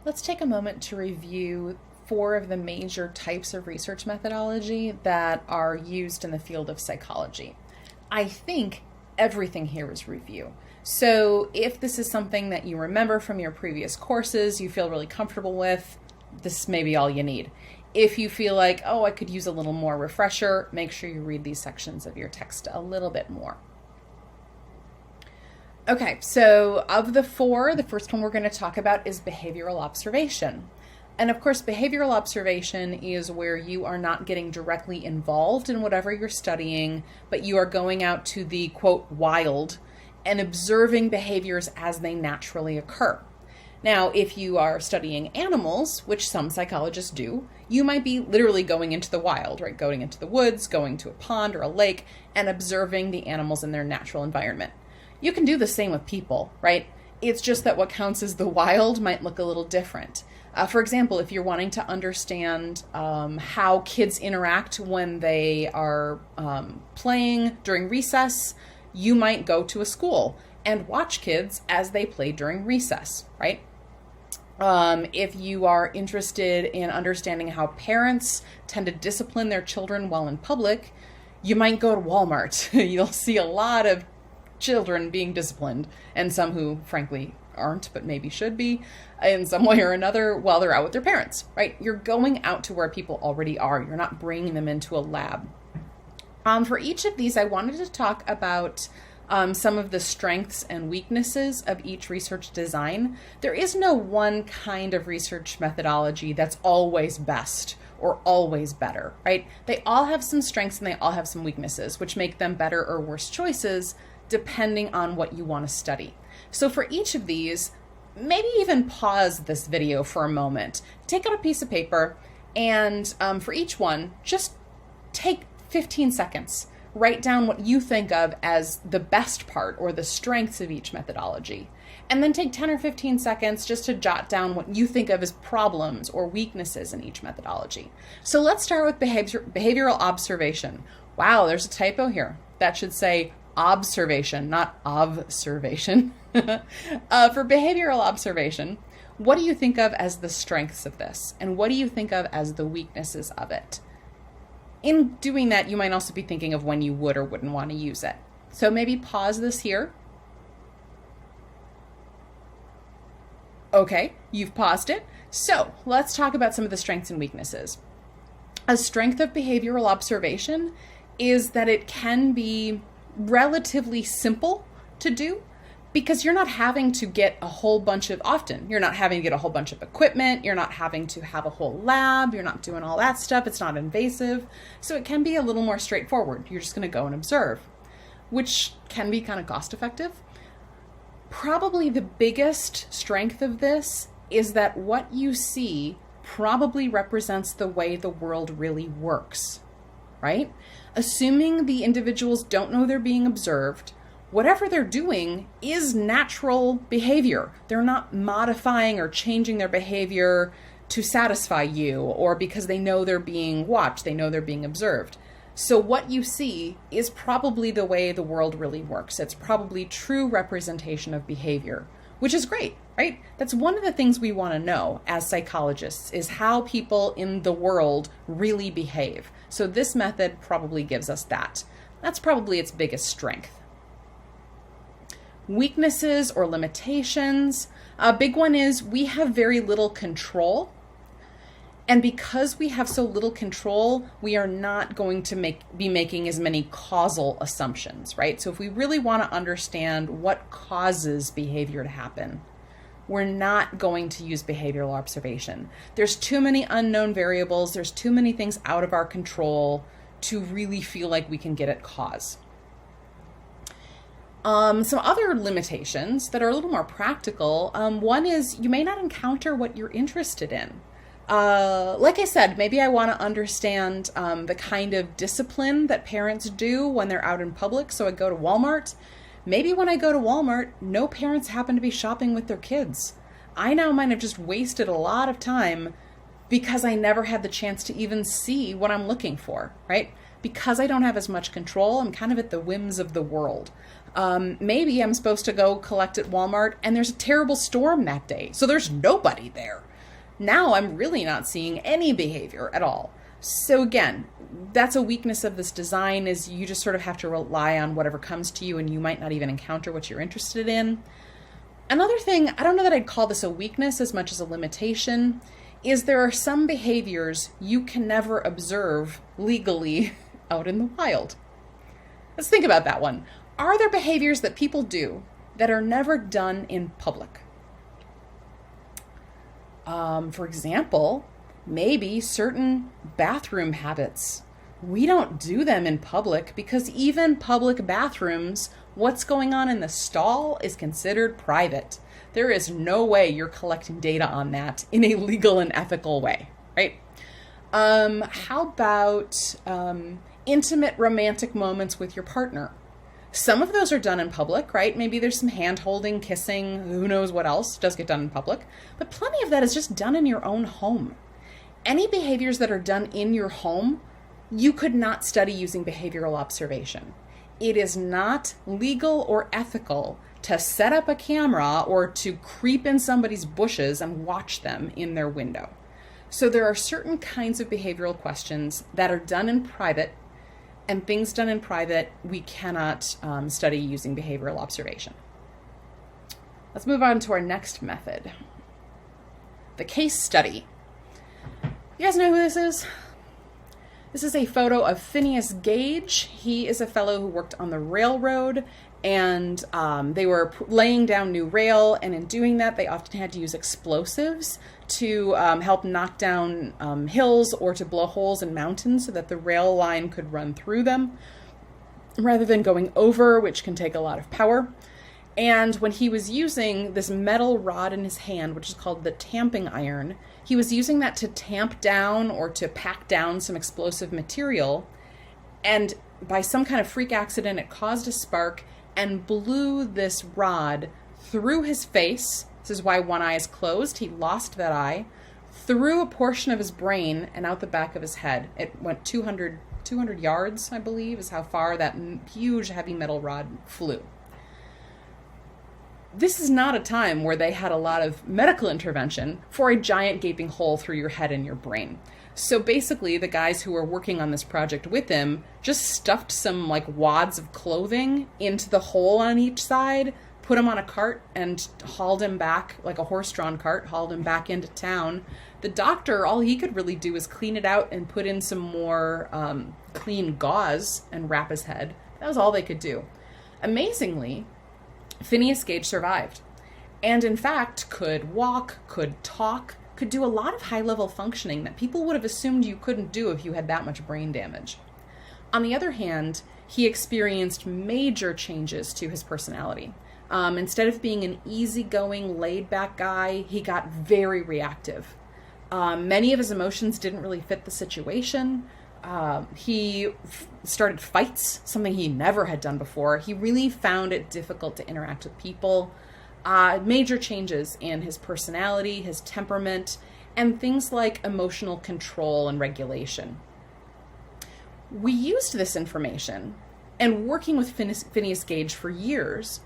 Let's take a moment to review four of the major types of research methodology that are used in the field of psychology. I think everything here is review. So if this is something that you remember from your previous courses, you feel really comfortable with, this may be all you need. If you feel like, oh, I could use a little more refresher, make sure you read these sections of your text a little bit more. Okay, so of the four, the first one we're going to talk about is behavioral observation. And of course, behavioral observation is where you are not getting directly involved in whatever you're studying, but you are going out to the, quote, wild and observing behaviors as they naturally occur. Now, if you are studying animals, which some psychologists do, you might be literally going into the wild, right? Going into the woods, going to a pond or a lake, and observing the animals in their natural environment. You can do the same with people, right? It's just that what counts as the wild might look a little different. For example, if you're wanting to understand how kids interact when they are playing during recess, you might go to a school and watch kids as they play during recess, right? If you are interested in understanding how parents tend to discipline their children while in public, you might go to Walmart. You'll see a lot of children being disciplined, and some who frankly aren't but maybe should be in some way or another while they're out with their parents, right? You're going out to where people already are. You're not bringing them into a lab. For each of these, I wanted to talk about some of the strengths and weaknesses of each research design. There is no one kind of research methodology that's always best or always better, right? They all have some strengths and they all have some weaknesses, which make them better or worse choices depending on what you want to study. So for each of these, maybe even pause this video for a moment, take out a piece of paper, and for each one, just take 15 seconds. Write down what you think of as the best part or the strengths of each methodology. And then take 10 or 15 seconds just to jot down what you think of as problems or weaknesses in each methodology. So let's start with behavioral observation. Wow, there's a typo here. That should say observation, not observation. For behavioral observation, what do you think of as the strengths of this? And what do you think of as the weaknesses of it? In doing that, you might also be thinking of when you would or wouldn't want to use it. So maybe pause this here. Okay, you've paused it. So let's talk about some of the strengths and weaknesses. A strength of behavioral observation is that it can be relatively simple to do because you're not having to get a whole bunch of, often, you're not having to get a whole bunch of equipment, you're not having to have a whole lab, you're not doing all that stuff, it's not invasive, so it can be a little more straightforward. You're just going to go and observe, which can be kind of cost effective. Probably the biggest strength of this is that what you see probably represents the way the world really works, right? Assuming the individuals don't know they're being observed, whatever they're doing is natural behavior. They're not modifying or changing their behavior to satisfy you or because they know they're being watched, they know they're being observed. So what you see is probably the way the world really works. It's probably true representation of behavior, which is great, right? That's one of the things we want to know as psychologists is how people in the world really behave. So this method probably gives us that. That's probably its biggest strength. Weaknesses or limitations. A big one is we have very little control. And because we have so little control, we are not going to be making as many causal assumptions, right? So if we really want to understand what causes behavior to happen, we're not going to use behavioral observation. There's too many unknown variables. There's too many things out of our control to really feel like we can get at cause. Some other limitations that are a little more practical. One is you may not encounter what you're interested in. Like I said, maybe I want to understand the kind of discipline that parents do when they're out in public, so I go to Walmart. Maybe when I go to Walmart, no parents happen to be shopping with their kids. I now might have just wasted a lot of time because I never had the chance to even see what I'm looking for, right? because I don't have as much control, I'm kind of at the whims of the world. Maybe I'm supposed to go collect at Walmart and there's a terrible storm that day, so there's nobody there. Now I'm really not seeing any behavior at all. So again, that's a weakness of this design, is you just sort of have to rely on whatever comes to you, and you might not even encounter what you're interested in. Another thing, I don't know that I'd call this a weakness as much as a limitation, is there are some behaviors you can never observe legally out in the wild. Let's think about that one. Are there behaviors that people do that are never done in public? For example, maybe certain bathroom habits. We don't do them in public because even public bathrooms, what's going on in the stall is considered private. There is no way you're collecting data on that in a legal and ethical way, right? How about intimate romantic moments with your partner? Some of those are done in public, right? Maybe there's some hand-holding, kissing, who knows what else does get done in public. But plenty of that is just done in your own home. Any behaviors that are done in your home, you could not study using behavioral observation. It is not legal or ethical to set up a camera or to creep in somebody's bushes and watch them in their window. So there are certain kinds of behavioral questions that are done in private, and things done in private we cannot study using behavioral observation. Let's move on to our next method, the case study. You guys know who this is? This is a photo of Phineas Gage. He is a fellow who worked on the railroad, and they were laying down new rail, and in doing that, they often had to use explosives to help knock down hills or to blow holes in mountains so that the rail line could run through them, rather than going over, which can take a lot of power. And when he was using this metal rod in his hand, which is called the tamping iron, he was using that to tamp down or to pack down some explosive material. And by some kind of freak accident, it caused a spark and blew this rod through his face. This is why one eye is closed. He lost that eye, through a portion of his brain and out the back of his head. It went 200 yards, I believe, is how far that huge heavy metal rod flew. This is not a time where they had a lot of medical intervention for a giant gaping hole through your head and your brain. So basically, the guys who were working on this project with him just stuffed some wads of clothing into the hole on each side, put him on a cart, and hauled him back, like a horse-drawn cart, hauled him back into town. The doctor, all he could really do was clean it out and put in some more clean gauze and wrap his head. That was all they could do. Amazingly, Phineas Gage survived, and in fact could walk, could talk, could do a lot of high-level functioning that people would have assumed you couldn't do if you had that much brain damage. On the other hand, he experienced major changes to his personality. Instead of being an easygoing, laid-back guy, he got very reactive. Many of his emotions didn't really fit the situation. He started fights, something he never had done before. He really found it difficult to interact with people. Major changes in his personality, his temperament, and things like emotional control and regulation. We used this information, and working with Phineas Gage for years,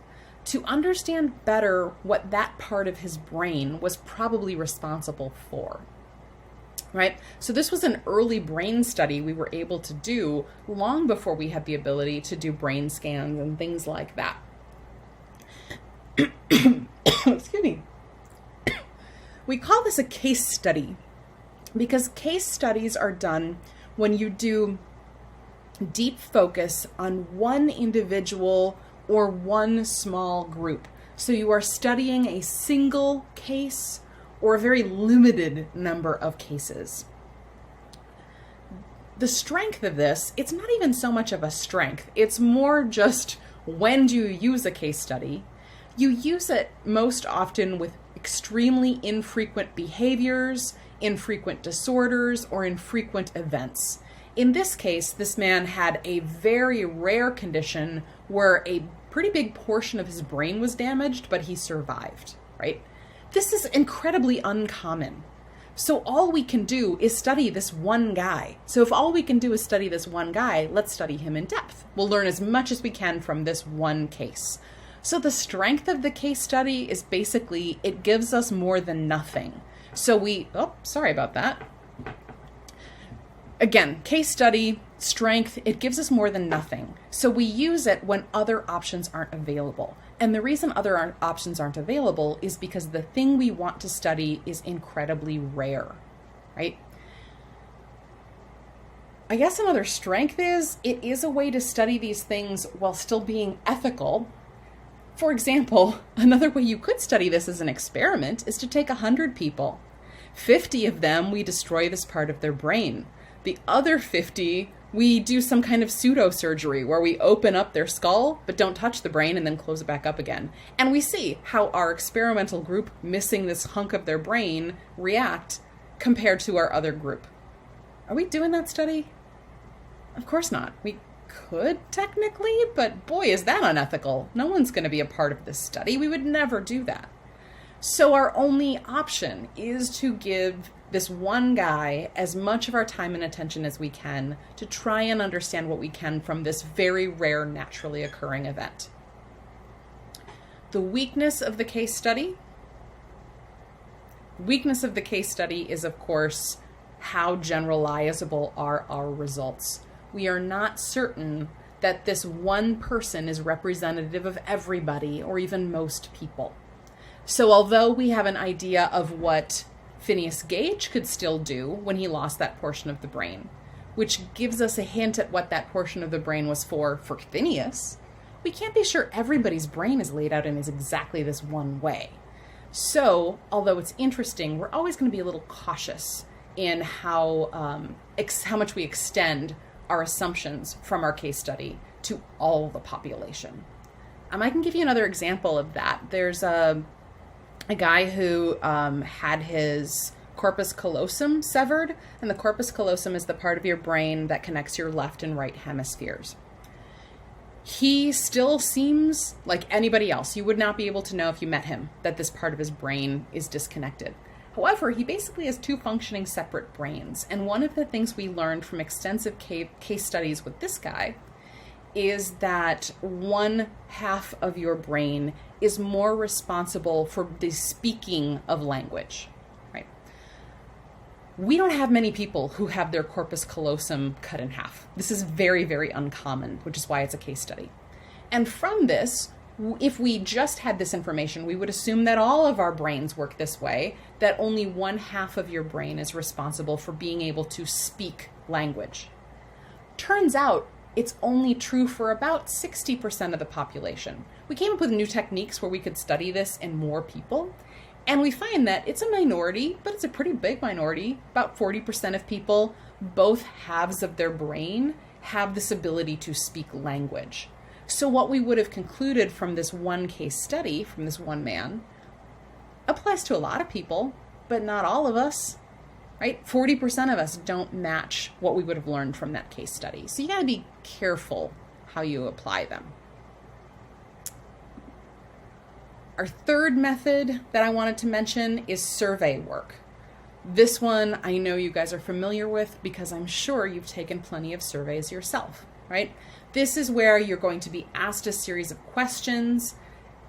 to understand better what that part of his brain was probably responsible for. Right? So this was an early brain study we were able to do long before we had the ability to do brain scans and things like that. Excuse me. We call this a case study because case studies are done when you do deep focus on one individual or one small group. So you are studying a single case or a very limited number of cases. The strength of this, it's not even so much of a strength. It's more just, when do you use a case study? You use it most often with extremely infrequent behaviors, infrequent disorders, or infrequent events. In this case, this man had a very rare condition where a pretty big portion of his brain was damaged, but he survived, right? This is incredibly uncommon. So all we can do is study this one guy. So if all we can do is study this one guy, let's study him in depth. We'll learn as much as we can from this one case. So the strength of the case study is basically it gives us more than nothing. So sorry about that. Again, case study, strength, it gives us more than nothing. So we use it when other options aren't available. And the reason other options aren't available is because the thing we want to study is incredibly rare, right? I guess another strength is it is a way to study these things while still being ethical. For example, another way you could study this as an experiment is to take 100 people. 50 of them, we destroy this part of their brain. The other 50, we do some kind of pseudo-surgery where we open up their skull but don't touch the brain and then close it back up again. And we see how our experimental group missing this hunk of their brain react compared to our other group. Are we doing that study? Of course not. We could technically, but boy, is that unethical. No one's going to be a part of this study. We would never do that. So our only option is to give this one guy as much of our time and attention as we can to try and understand what we can from this very rare, naturally occurring event. The weakness of the case study. Weakness of the case study is, of course, how generalizable are our results. We are not certain that this one person is representative of everybody or even most people. So although we have an idea of what Phineas Gage could still do when he lost that portion of the brain, which gives us a hint at what that portion of the brain was for Phineas, we can't be sure everybody's brain is laid out in exactly this one way. So, although it's interesting, we're always going to be a little cautious in how much we extend our assumptions from our case study to all the population. I can give you another example of that. There's a guy who had his corpus callosum severed, and the corpus callosum is the part of your brain that connects your left and right hemispheres. He still seems like anybody else. You would not be able to know if you met him that this part of his brain is disconnected. However, he basically has two functioning separate brains, and one of the things we learned from extensive case studies with this guy is that one half of your brain is more responsible for the speaking of language, right? We don't have many people who have their corpus callosum cut in half. This is very, very uncommon, which is why it's a case study. And from this, if we just had this information, we would assume that all of our brains work this way, that only one half of your brain is responsible for being able to speak language. Turns out, it's only true for about 60% of the population. We came up with new techniques where we could study this in more people, and we find that it's a minority, but it's a pretty big minority. About 40% of people, both halves of their brain, have this ability to speak language. So what we would have concluded from this one case study, from this one man, applies to a lot of people, but not all of us. Right? 40% of us don't match what we would have learned from that case study. So you got to be careful how you apply them. Our third method that I wanted to mention is survey work. This one I know you guys are familiar with because I'm sure you've taken plenty of surveys yourself, right? This is where you're going to be asked a series of questions.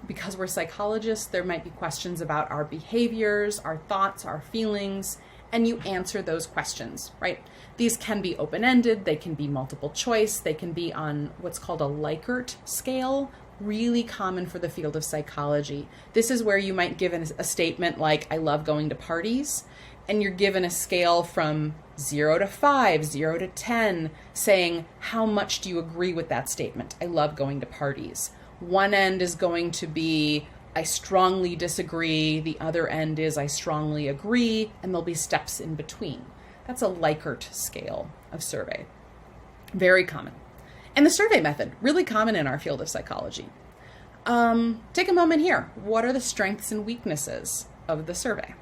Because we're psychologists, there might be questions about our behaviors, our thoughts, our feelings, and you answer those questions, right? These can be open-ended, they can be multiple choice, they can be on what's called a Likert scale, really common for the field of psychology. This is where you might give a statement like, I love going to parties, and you're given a scale from 0 to 5, 0 to 10, saying, how much do you agree with that statement? I love going to parties. One end is going to be, I strongly disagree. The other end is, I strongly agree. And there'll be steps in between. That's a Likert scale of survey. Very common. And the survey method, really common in our field of psychology. Take a moment here. What are the strengths and weaknesses of the survey?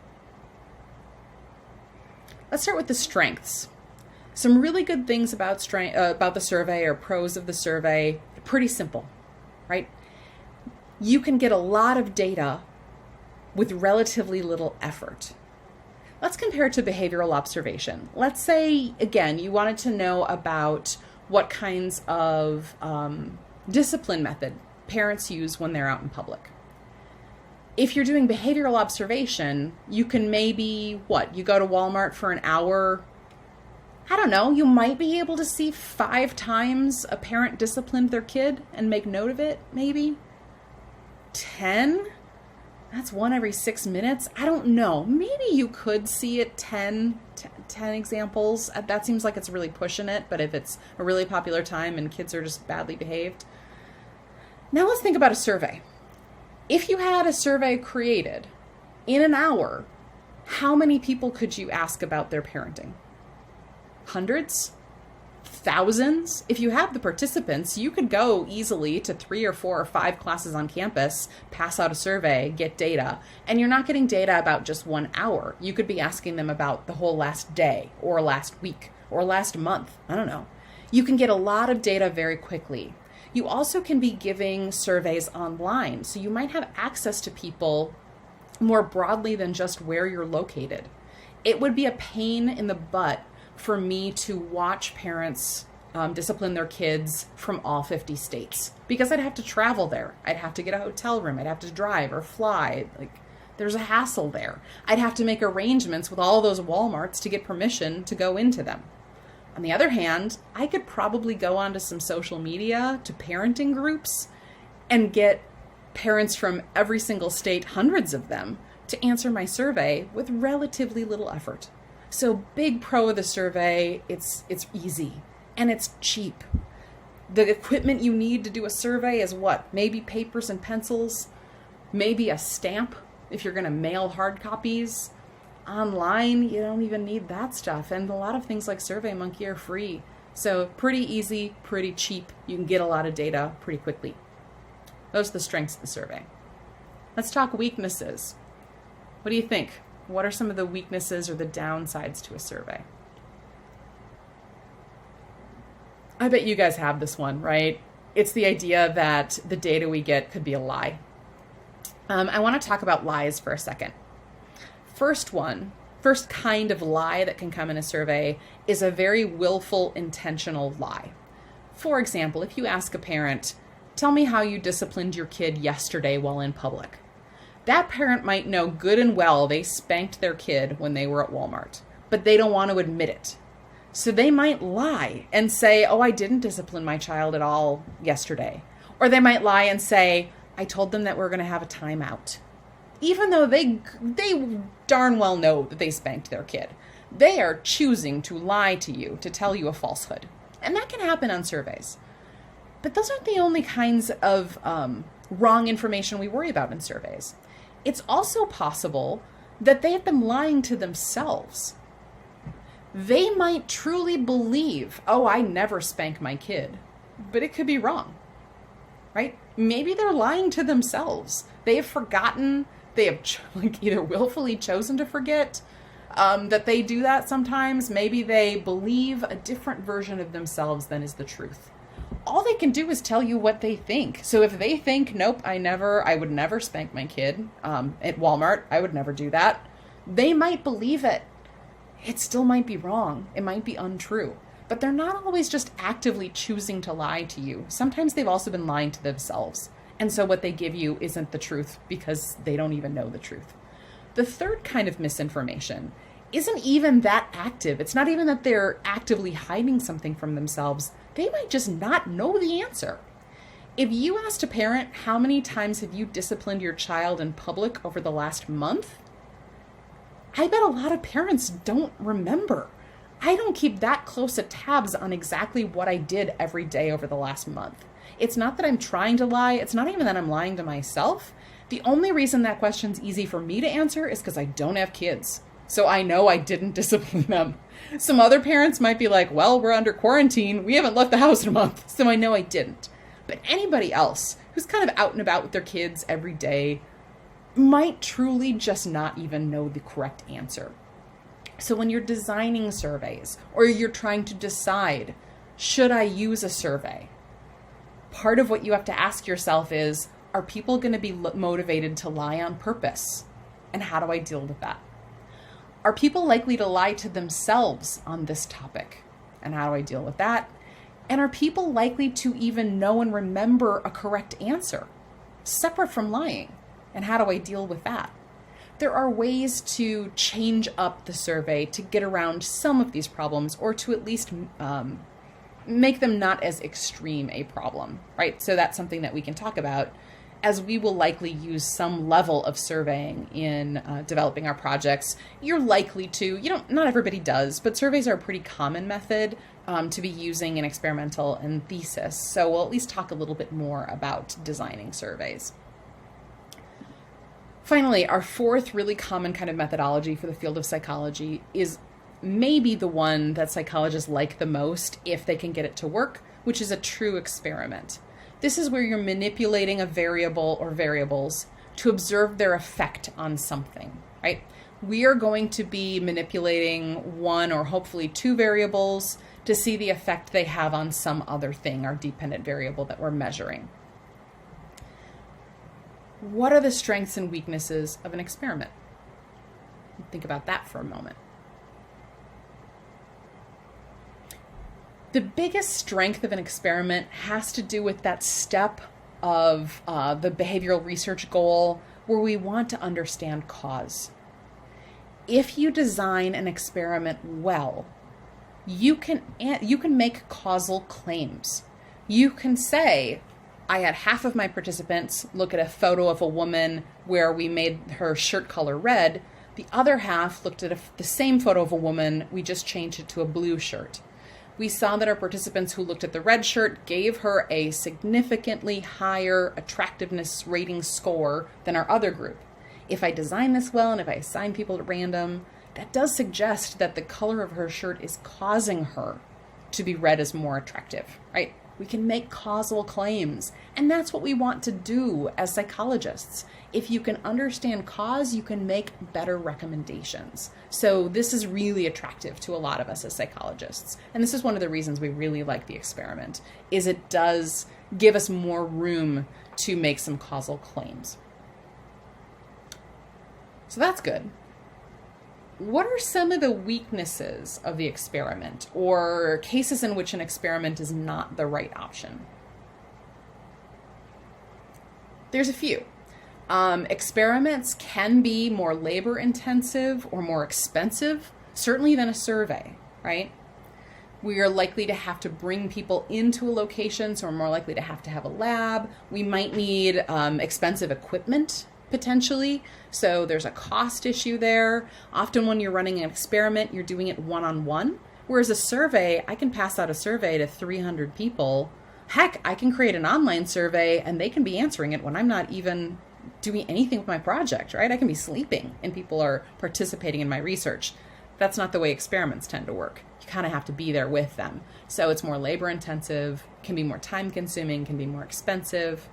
Let's start with the strengths. Some really good things about the survey or pros of the survey. Pretty simple, right? You can get a lot of data with relatively little effort. Let's compare it to behavioral observation. Let's say, again, you wanted to know about what kinds of discipline method parents use when they're out in public. If you're doing behavioral observation, you can maybe, you go to Walmart for an hour. I don't know, you might be able to see 5 times a parent disciplined their kid and make note of it, maybe. 10? That's 1 every 6 minutes. I don't know. Maybe you could see it 10 examples. That seems like it's really pushing it, but if it's a really popular time and kids are just badly behaved. Now let's think about a survey. If you had a survey created in an hour, how many people could you ask about their parenting? Hundreds? Thousands? If you have the participants, you could go easily to 3 or 4 or 5 classes on campus, pass out a survey, get data, and you're not getting data about just 1 hour. You could be asking them about the whole last day or last week or last month. I don't know. You can get a lot of data very quickly. You also can be giving surveys online, so you might have access to people more broadly than just where you're located. It would be a pain in the butt for me to watch parents discipline their kids from all 50 states because I'd have to travel there. I'd have to get a hotel room. I'd have to drive or fly. There's a hassle there. I'd have to make arrangements with all those Walmarts to get permission to go into them. On the other hand, I could probably go onto some social media to parenting groups and get parents from every single state, hundreds of them, to answer my survey with relatively little effort. So big pro of the survey, it's easy and it's cheap. The equipment you need to do a survey is what? Maybe papers and pencils, maybe a stamp if you're going to mail hard copies. Online, you don't even need that stuff. And a lot of things like SurveyMonkey are free. So pretty easy, pretty cheap. You can get a lot of data pretty quickly. Those are the strengths of the survey. Let's talk weaknesses. What do you think? What are some of the weaknesses or the downsides to a survey? I bet you guys have this one, right? It's the idea that the data we get could be a lie. I want to talk about lies for a second. First kind of lie that can come in a survey is a very willful, intentional lie. For example, if you ask a parent, tell me how you disciplined your kid yesterday while in public. That parent might know good and well they spanked their kid when they were at Walmart, but they don't want to admit it. So they might lie and say, oh, I didn't discipline my child at all yesterday. Or they might lie and say, I told them that we're going to have a timeout. Even though they darn well know that they spanked their kid. They are choosing to lie to you, to tell you a falsehood. And that can happen on surveys. But those aren't the only kinds of wrong information we worry about in surveys. It's also possible that they have been lying to themselves. They might truly believe, oh, I never spank my kid, but it could be wrong, right? Maybe they're lying to themselves. They have forgotten, they have either willfully chosen to forget that they do that sometimes. Maybe they believe a different version of themselves than is the truth. All they can do is tell you what they think. So if they think, nope, I would never spank my kid at Walmart, I would never do that, they might believe it. It still might be wrong. It might be untrue. But they're not always just actively choosing to lie to you. Sometimes they've also been lying to themselves. And so what they give you isn't the truth because they don't even know the truth. The third kind of misinformation isn't even that active. It's not even that they're actively hiding something from themselves. They might just not know the answer. If you asked a parent, how many times have you disciplined your child in public over the last month? I bet a lot of parents don't remember. I don't keep that close of tabs on exactly what I did every day over the last month. It's not that I'm trying to lie. It's not even that I'm lying to myself. The only reason that question's easy for me to answer is because I don't have kids. So I know I didn't discipline them. Some other parents might be like, well, we're under quarantine. We haven't left the house in a month. So I know I didn't. But anybody else who's kind of out and about with their kids every day might truly just not even know the correct answer. So when you're designing surveys or you're trying to decide, should I use a survey? Part of what you have to ask yourself is, are people going to be motivated to lie on purpose? And how do I deal with that? Are people likely to lie to themselves on this topic? And how do I deal with that? And are people likely to even know and remember a correct answer, separate from lying? And how do I deal with that? There are ways to change up the survey to get around some of these problems, or to at least make them not as extreme a problem, right? So that's something that we can talk about, as we will likely use some level of surveying in developing our projects. You're likely to, not everybody does, but surveys are a pretty common method to be using in experimental and thesis. So we'll at least talk a little bit more about designing surveys. Finally, our fourth really common kind of methodology for the field of psychology is maybe the one that psychologists like the most if they can get it to work, which is a true experiment. This is where you're manipulating a variable or variables to observe their effect on something, right? We are going to be manipulating one or hopefully two variables to see the effect they have on some other thing, our dependent variable that we're measuring. What are the strengths and weaknesses of an experiment? Think about that for a moment. The biggest strength of an experiment has to do with that step of the behavioral research goal where we want to understand cause. If you design an experiment well, you can make causal claims. You can say, I had half of my participants look at a photo of a woman where we made her shirt color red. The other half looked at the same photo of a woman. We just changed it to a blue shirt. We saw that our participants who looked at the red shirt gave her a significantly higher attractiveness rating score than our other group. If I design this well and if I assign people at random, that does suggest that the color of her shirt is causing her to be read as more attractive, right? We can make causal claims, and that's what we want to do as psychologists. If you can understand cause, you can make better recommendations. So this is really attractive to a lot of us as psychologists. And this is one of the reasons we really like the experiment, is it does give us more room to make some causal claims. So that's good. What are some of the weaknesses of the experiment, or cases in which an experiment is not the right option? There's a few. Experiments can be more labor intensive or more expensive, certainly than a survey, right? We are likely to have to bring people into a location, so we're more likely to have a lab. We might need expensive equipment, potentially. So there's a cost issue there. Often when you're running an experiment, you're doing it one-on-one. Whereas a survey, I can pass out a survey to 300 people. Heck, I can create an online survey and they can be answering it when I'm not even doing anything with my project, right? I can be sleeping and people are participating in my research. That's not the way experiments tend to work. You kind of have to be there with them. So it's more labor intensive, can be more time consuming, can be more expensive.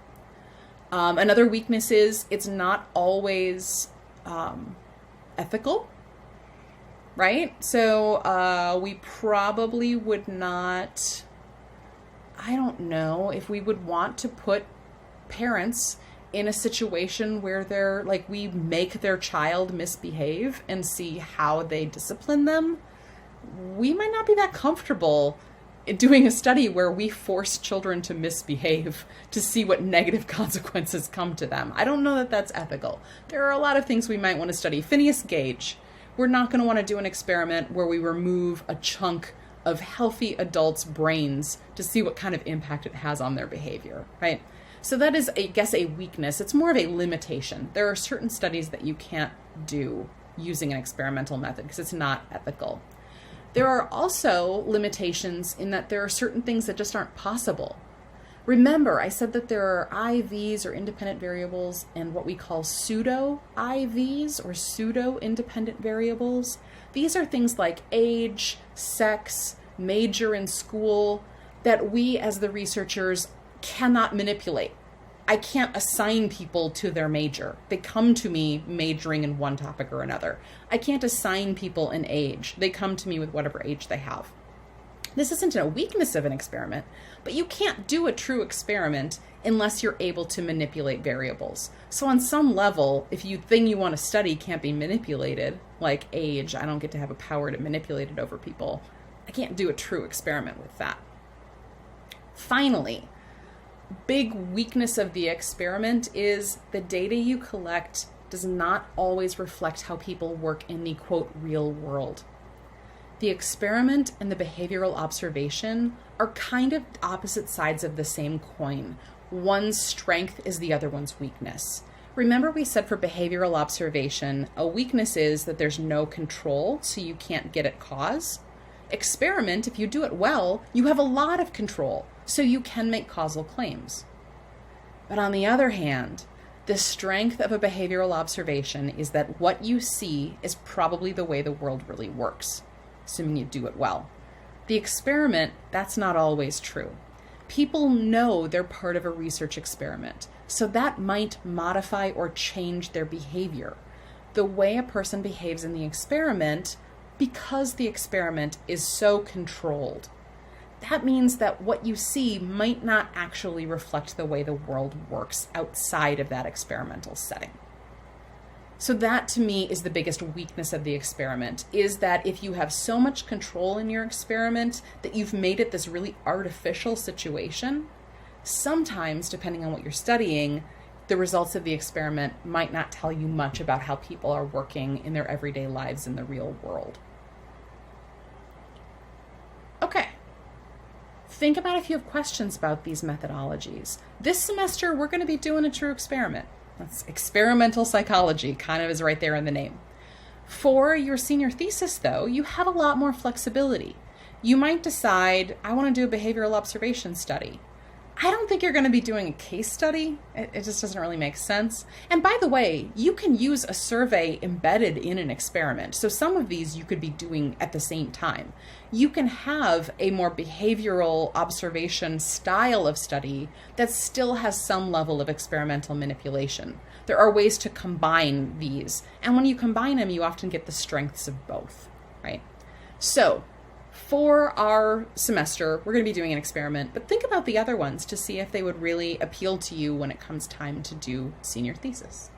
Another weakness is it's not always ethical, right? So we probably would not, I don't know if we would want to put parents in a situation where they're like, we make their child misbehave and see how they discipline them. We might not be that comfortable doing a study where we force children to misbehave to see what negative consequences come to them. I don't know that that's ethical. There are a lot of things we might want to study. Phineas Gage, we're not going to want to do an experiment where we remove a chunk of healthy adults' brains to see what kind of impact it has on their behavior, right? So that is, I guess, a weakness. It's more of a limitation. There are certain studies that you can't do using an experimental method because it's not ethical. There are also limitations in that there are certain things that just aren't possible. Remember, I said that there are IVs or independent variables and what we call pseudo IVs or pseudo independent variables. These are things like age, sex, major in school that we as the researchers cannot manipulate. I can't assign people to their major. They come to me majoring in one topic or another. I can't assign people an age. They come to me with whatever age they have. This isn't a weakness of an experiment, but you can't do a true experiment unless you're able to manipulate variables. So on some level, if you thing you want to study can't be manipulated, like age, I don't get to have a power to manipulate it over people. I can't do a true experiment with that. Finally, big weakness of the experiment is the data you collect does not always reflect how people work in the quote real world. The experiment and the behavioral observation are kind of opposite sides of the same coin. One's strength is the other one's weakness. Remember we said for behavioral observation, a weakness is that there's no control, so you can't get at cause. Experiment, if you do it well, you have a lot of control, so you can make causal claims. But on the other hand, the strength of a behavioral observation is that what you see is probably the way the world really works, assuming you do it well. The experiment, that's not always true. People know they're part of a research experiment, so that might modify or change their behavior. The way a person behaves in the experiment, because the experiment is so controlled. That means that what you see might not actually reflect the way the world works outside of that experimental setting. So that to me is the biggest weakness of the experiment, is that if you have so much control in your experiment that you've made it this really artificial situation, sometimes, depending on what you're studying, the results of the experiment might not tell you much about how people are working in their everyday lives in the real world. Okay. Think about if you have questions about these methodologies. This semester, we're going to be doing a true experiment. That's experimental psychology, kind of is right there in the name. For your senior thesis, though, you have a lot more flexibility. You might decide, I want to do a behavioral observation study. I don't think you're going to be doing a case study. It just doesn't really make sense. And by the way, you can use a survey embedded in an experiment. So some of these you could be doing at the same time. You can have a more behavioral observation style of study that still has some level of experimental manipulation. There are ways to combine these. And when you combine them, you often get the strengths of both, right? So for our semester, we're going to be doing an experiment, but think about the other ones to see if they would really appeal to you when it comes time to do senior thesis.